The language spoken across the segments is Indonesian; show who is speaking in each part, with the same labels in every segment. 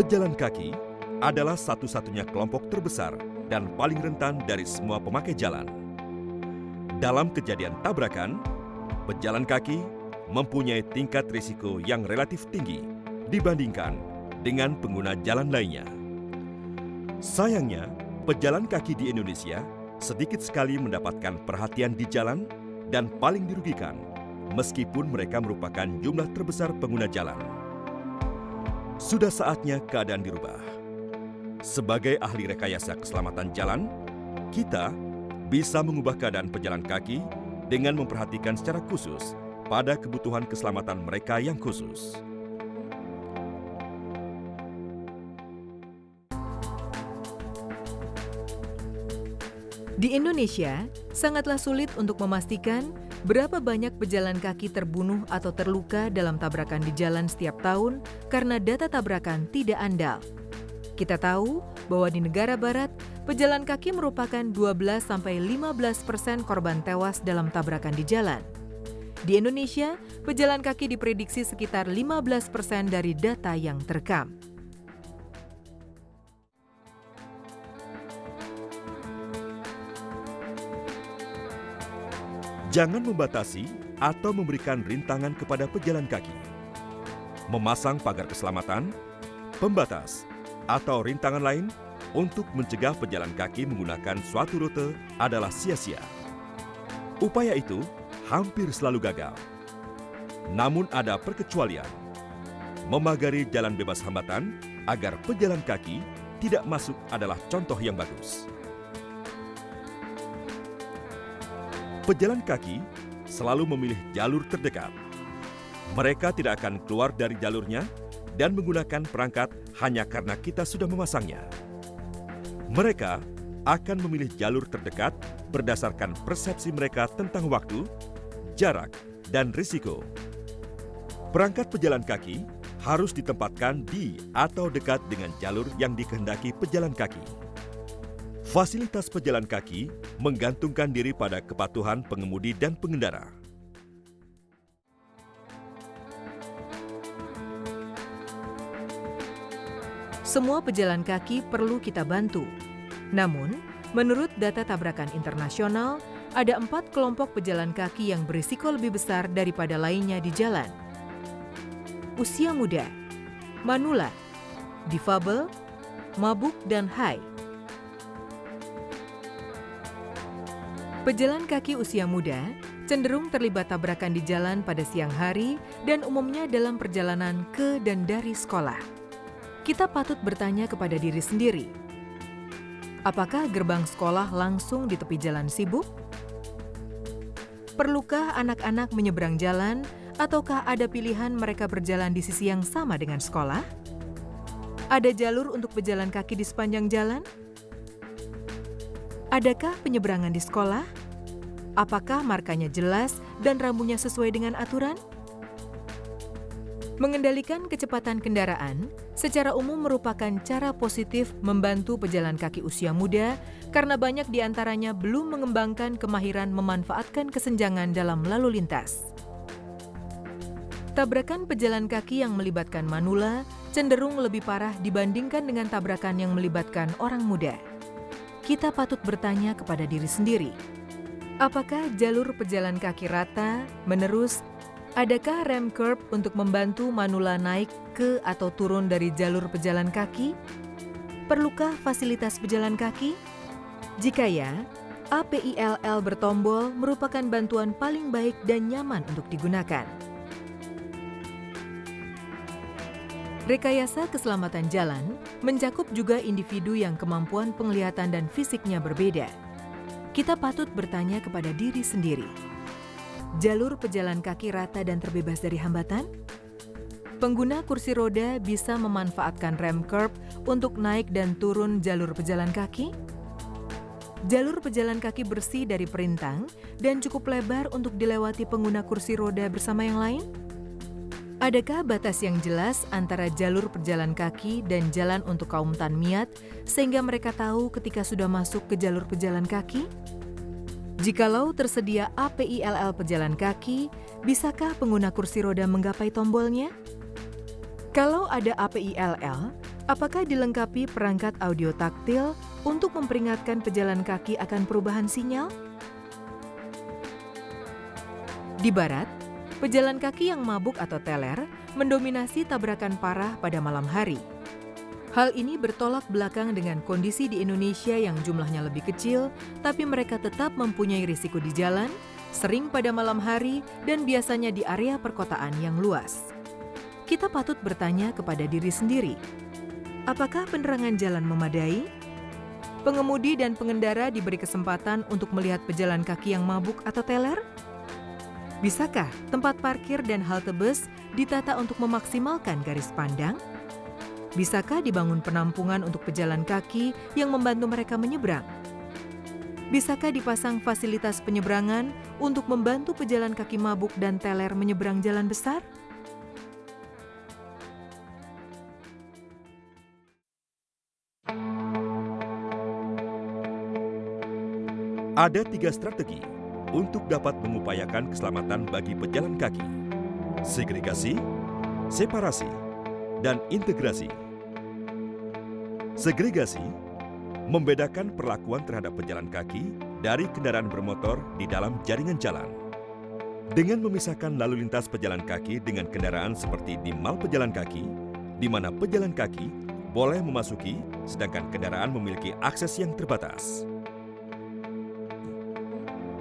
Speaker 1: Pejalan kaki adalah satu-satunya kelompok terbesar dan paling rentan dari semua pemakai jalan. Dalam kejadian tabrakan, pejalan kaki mempunyai tingkat risiko yang relatif tinggi dibandingkan dengan pengguna jalan lainnya. Sayangnya, pejalan kaki di Indonesia sedikit sekali mendapatkan perhatian di jalan dan paling dirugikan, meskipun mereka merupakan jumlah terbesar pengguna jalan. Sudah saatnya keadaan dirubah. Sebagai ahli rekayasa keselamatan jalan, kita bisa mengubah keadaan pejalan kaki dengan memperhatikan secara khusus pada kebutuhan keselamatan mereka yang khusus.
Speaker 2: Di Indonesia, sangatlah sulit untuk memastikan berapa banyak pejalan kaki terbunuh atau terluka dalam tabrakan di jalan setiap tahun karena data tabrakan tidak andal. Kita tahu bahwa di negara barat, pejalan kaki merupakan 12-15% korban tewas dalam tabrakan di jalan. Di Indonesia, pejalan kaki diprediksi sekitar 15% dari data yang terekam.
Speaker 1: Jangan membatasi atau memberikan rintangan kepada pejalan kaki. Memasang pagar keselamatan, pembatas, atau rintangan lain untuk mencegah pejalan kaki menggunakan suatu rute adalah sia-sia. Upaya itu hampir selalu gagal. Namun ada perkecualian. Memagari jalan bebas hambatan agar pejalan kaki tidak masuk adalah contoh yang bagus. Pejalan kaki selalu memilih jalur terdekat. Mereka tidak akan keluar dari jalurnya dan menggunakan perangkat hanya karena kita sudah memasangnya. Mereka akan memilih jalur terdekat berdasarkan persepsi mereka tentang waktu, jarak, dan risiko. Perangkat pejalan kaki harus ditempatkan di atau dekat dengan jalur yang dikehendaki pejalan kaki. Fasilitas pejalan kaki menggantungkan diri pada kepatuhan pengemudi dan pengendara.
Speaker 2: Semua pejalan kaki perlu kita bantu. Namun, menurut data tabrakan internasional, ada 4 kelompok pejalan kaki yang berisiko lebih besar daripada lainnya di jalan. Usia muda, manula, difabel, mabuk, dan hai. Pejalan kaki usia muda cenderung terlibat tabrakan di jalan pada siang hari dan umumnya dalam perjalanan ke dan dari sekolah. Kita patut bertanya kepada diri sendiri, apakah gerbang sekolah langsung di tepi jalan sibuk? Perlukah anak-anak menyeberang jalan ataukah ada pilihan mereka berjalan di sisi yang sama dengan sekolah? Ada jalur untuk pejalan kaki di sepanjang jalan? Adakah penyeberangan di sekolah? Apakah markanya jelas dan rambunya sesuai dengan aturan? Mengendalikan kecepatan kendaraan secara umum merupakan cara positif membantu pejalan kaki usia muda karena banyak di antaranya belum mengembangkan kemahiran memanfaatkan kesenjangan dalam lalu lintas. Tabrakan pejalan kaki yang melibatkan manula cenderung lebih parah dibandingkan dengan tabrakan yang melibatkan orang muda. Kita patut bertanya kepada diri sendiri, apakah jalur pejalan kaki rata, menerus? Adakah rem curb untuk membantu manula naik ke atau turun dari jalur pejalan kaki? Perlukah fasilitas pejalan kaki? Jika ya, APILL bertombol merupakan bantuan paling baik dan nyaman untuk digunakan. Rekayasa keselamatan jalan mencakup juga individu yang kemampuan penglihatan dan fisiknya berbeda. Kita patut bertanya kepada diri sendiri, jalur pejalan kaki rata dan terbebas dari hambatan? Pengguna kursi roda bisa memanfaatkan rem curb untuk naik dan turun jalur pejalan kaki? Jalur pejalan kaki bersih dari perintang dan cukup lebar untuk dilewati pengguna kursi roda bersama yang lain? Adakah batas yang jelas antara jalur pejalan kaki dan jalan untuk kaum tanmiat sehingga mereka tahu ketika sudah masuk ke jalur pejalan kaki? Jikalau tersedia APILL pejalan kaki, bisakah pengguna kursi roda menggapai tombolnya? Kalau ada APILL, Apakah dilengkapi perangkat audio taktil untuk memperingatkan pejalan kaki akan perubahan sinyal? Di barat, pejalan kaki yang mabuk atau teler mendominasi tabrakan parah pada malam hari. Hal ini bertolak belakang dengan kondisi di Indonesia yang jumlahnya lebih kecil, tapi mereka tetap mempunyai risiko di jalan, sering pada malam hari, dan biasanya di area perkotaan yang luas. Kita patut bertanya kepada diri sendiri, apakah penerangan jalan memadai? Pengemudi dan pengendara diberi kesempatan untuk melihat pejalan kaki yang mabuk atau teler? Bisakah tempat parkir dan halte bus ditata untuk memaksimalkan garis pandang? Bisakah dibangun penampungan untuk pejalan kaki yang membantu mereka menyeberang? Bisakah dipasang fasilitas penyeberangan untuk membantu pejalan kaki mabuk dan teler menyeberang jalan besar?
Speaker 1: Ada 3 strategi untuk dapat mengupayakan keselamatan bagi pejalan kaki: segregasi, separasi, dan integrasi. Segregasi membedakan perlakuan terhadap pejalan kaki dari kendaraan bermotor di dalam jaringan jalan. Dengan memisahkan lalu lintas pejalan kaki dengan kendaraan seperti di mal pejalan kaki, di mana pejalan kaki boleh memasuki sedangkan kendaraan memiliki akses yang terbatas.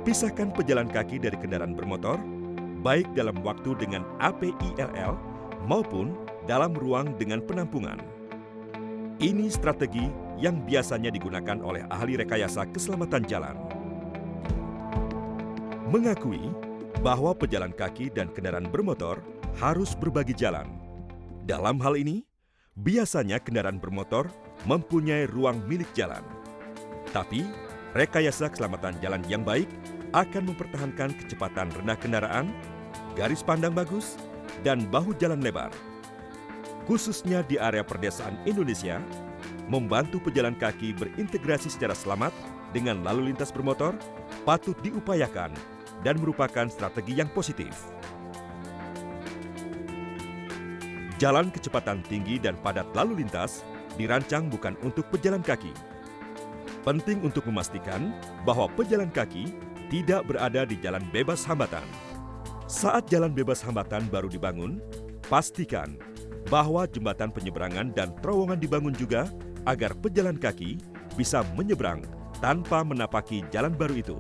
Speaker 1: Pisahkan pejalan kaki dari kendaraan bermotor, baik dalam waktu dengan APILL maupun dalam ruang dengan penampungan. Ini strategi yang biasanya digunakan oleh ahli rekayasa keselamatan jalan. Mengakui bahwa pejalan kaki dan kendaraan bermotor harus berbagi jalan. Dalam hal ini, biasanya kendaraan bermotor mempunyai ruang milik jalan. Tapi, rekayasa keselamatan jalan yang baik akan mempertahankan kecepatan rendah kendaraan, garis pandang bagus, dan bahu jalan lebar. Khususnya di area perdesaan Indonesia, membantu pejalan kaki berintegrasi secara selamat dengan lalu lintas bermotor patut diupayakan dan merupakan strategi yang positif. Jalan kecepatan tinggi dan padat lalu lintas dirancang bukan untuk pejalan kaki. Penting untuk memastikan bahwa pejalan kaki tidak berada di jalan bebas hambatan. Saat jalan bebas hambatan baru dibangun, pastikan bahwa jembatan penyeberangan dan terowongan dibangun juga agar pejalan kaki bisa menyeberang tanpa menapaki jalan baru itu.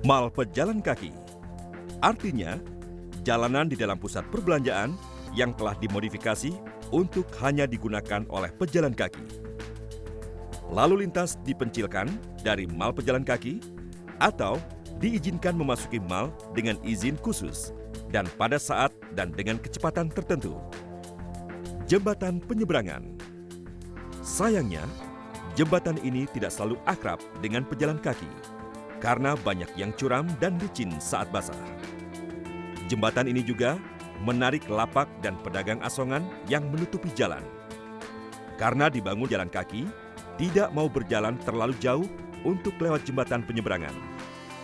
Speaker 1: Mal pejalan kaki artinya jalanan di dalam pusat perbelanjaan yang telah dimodifikasi untuk hanya digunakan oleh pejalan kaki. Lalu lintas dipencilkan dari mal pejalan kaki atau diizinkan memasuki mal dengan izin khusus dan pada saat dan dengan kecepatan tertentu. Jembatan penyeberangan. Sayangnya, jembatan ini tidak selalu akrab dengan pejalan kaki karena banyak yang curam dan licin saat basah. Jembatan ini juga menarik lapak dan pedagang asongan yang menutupi jalan. Karena dibangun jalan kaki, tidak mau berjalan terlalu jauh untuk lewat jembatan penyeberangan,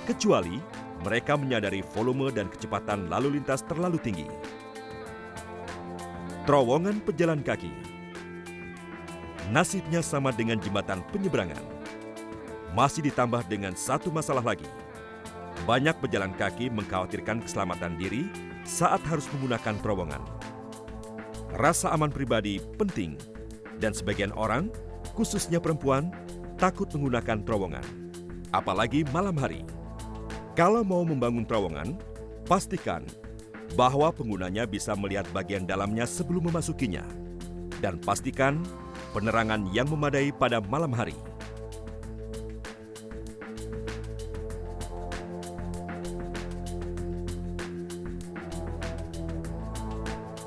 Speaker 1: kecuali mereka menyadari volume dan kecepatan lalu lintas terlalu tinggi. Terowongan pejalan kaki. Nasibnya sama dengan jembatan penyeberangan. Masih ditambah dengan satu masalah lagi. Banyak pejalan kaki mengkhawatirkan keselamatan diri saat harus menggunakan terowongan. Rasa aman pribadi penting, dan sebagian orang, khususnya perempuan, takut menggunakan terowongan, apalagi malam hari. Kalau mau membangun terowongan, pastikan bahwa penggunanya bisa melihat bagian dalamnya sebelum memasukinya. Dan pastikan penerangan yang memadai pada malam hari.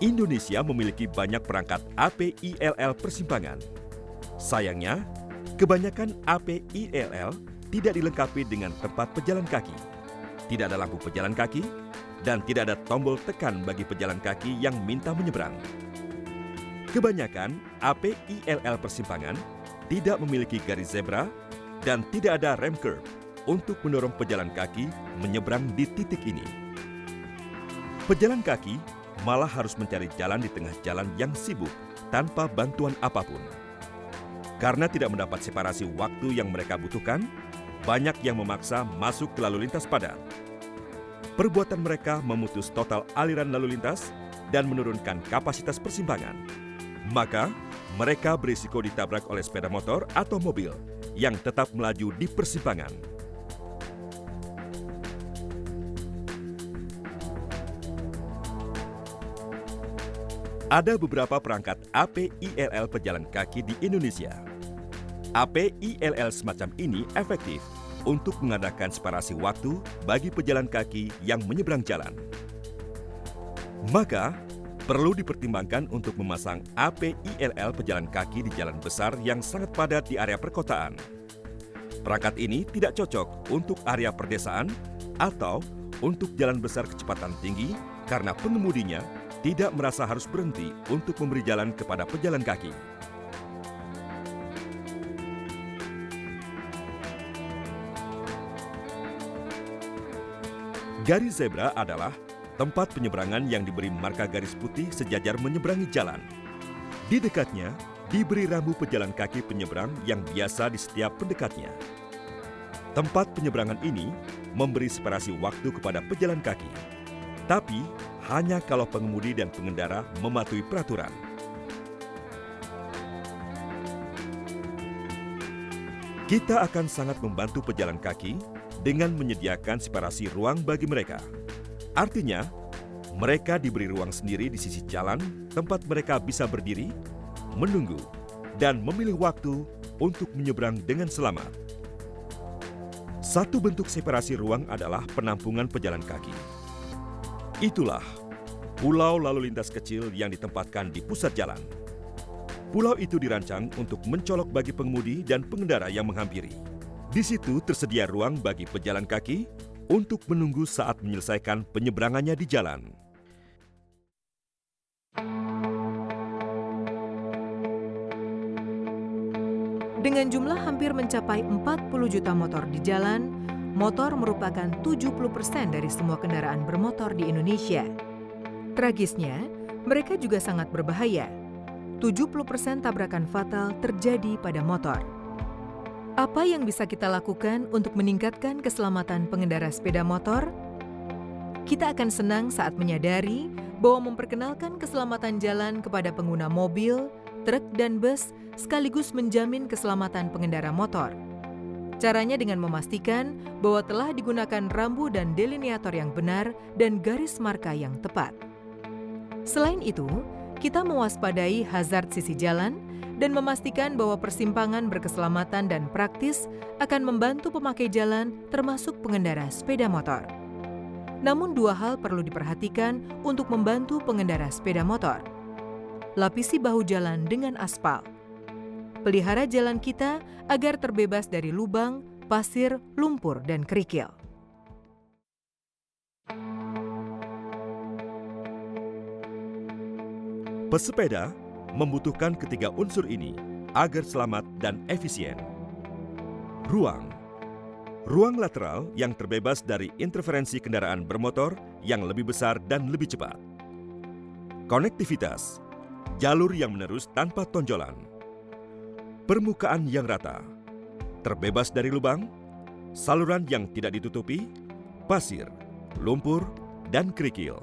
Speaker 1: Indonesia memiliki banyak perangkat APILL persimpangan. Sayangnya, kebanyakan APILL tidak dilengkapi dengan tempat pejalan kaki. Tidak ada lampu pejalan kaki, dan tidak ada tombol tekan bagi pejalan kaki yang minta menyeberang. Kebanyakan APILL persimpangan tidak memiliki garis zebra dan tidak ada rem curb untuk mendorong pejalan kaki menyeberang di titik ini. Pejalan kaki malah harus mencari jalan di tengah jalan yang sibuk tanpa bantuan apapun. Karena tidak mendapat separasi waktu yang mereka butuhkan, banyak yang memaksa masuk ke lalu lintas padat. Perbuatan mereka memutus total aliran lalu lintas dan menurunkan kapasitas persimpangan. Maka, mereka berisiko ditabrak oleh sepeda motor atau mobil yang tetap melaju di persimpangan. Ada beberapa perangkat APILL pejalan kaki di Indonesia. APILL semacam ini efektif untuk mengadakan separasi waktu bagi pejalan kaki yang menyeberang jalan. Maka, perlu dipertimbangkan untuk memasang APILL pejalan kaki di jalan besar yang sangat padat di area perkotaan. Perangkat ini tidak cocok untuk area perdesaan atau untuk jalan besar kecepatan tinggi karena pengemudinya tidak merasa harus berhenti untuk memberi jalan kepada pejalan kaki. Garis zebra adalah tempat penyeberangan yang diberi marka garis putih sejajar menyeberangi jalan. Di dekatnya, diberi rambu pejalan kaki penyeberang yang biasa di setiap pendekatnya. Tempat penyeberangan ini memberi separasi waktu kepada pejalan kaki, tapi hanya kalau pengemudi dan pengendara mematuhi peraturan. Kita akan sangat membantu pejalan kaki dengan menyediakan separasi ruang bagi mereka. Artinya, mereka diberi ruang sendiri di sisi jalan tempat mereka bisa berdiri, menunggu, dan memilih waktu untuk menyeberang dengan selamat. Satu bentuk separasi ruang adalah penampungan pejalan kaki. Itulah pulau lalu lintas kecil yang ditempatkan di pusat jalan. Pulau itu dirancang untuk mencolok bagi pengemudi dan pengendara yang menghampiri. Di situ tersedia ruang bagi pejalan kaki untuk menunggu saat menyelesaikan penyeberangannya di jalan.
Speaker 2: Dengan jumlah hampir mencapai 40 juta motor di jalan, motor merupakan 70% dari semua kendaraan bermotor di Indonesia. Tragisnya, mereka juga sangat berbahaya. 70% tabrakan fatal terjadi pada motor. Apa yang bisa kita lakukan untuk meningkatkan keselamatan pengendara sepeda motor? Kita akan senang saat menyadari bahwa memperkenalkan keselamatan jalan kepada pengguna mobil, truk, dan bus sekaligus menjamin keselamatan pengendara motor. Caranya dengan memastikan bahwa telah digunakan rambu dan delineator yang benar dan garis marka yang tepat. Selain itu, kita mewaspadai hazard sisi jalan dan memastikan bahwa persimpangan berkeselamatan dan praktis akan membantu pemakai jalan termasuk pengendara sepeda motor. Namun dua hal perlu diperhatikan untuk membantu pengendara sepeda motor. Lapisi bahu jalan dengan aspal. Pelihara jalan kita agar terbebas dari lubang, pasir, lumpur, dan kerikil.
Speaker 1: Pesepeda membutuhkan ketiga unsur ini agar selamat dan efisien. Ruang. Ruang lateral yang terbebas dari interferensi kendaraan bermotor yang lebih besar dan lebih cepat. Konektivitas. Jalur yang menerus tanpa tonjolan. Permukaan yang rata. Terbebas dari lubang, saluran yang tidak ditutupi, pasir, lumpur, dan kerikil.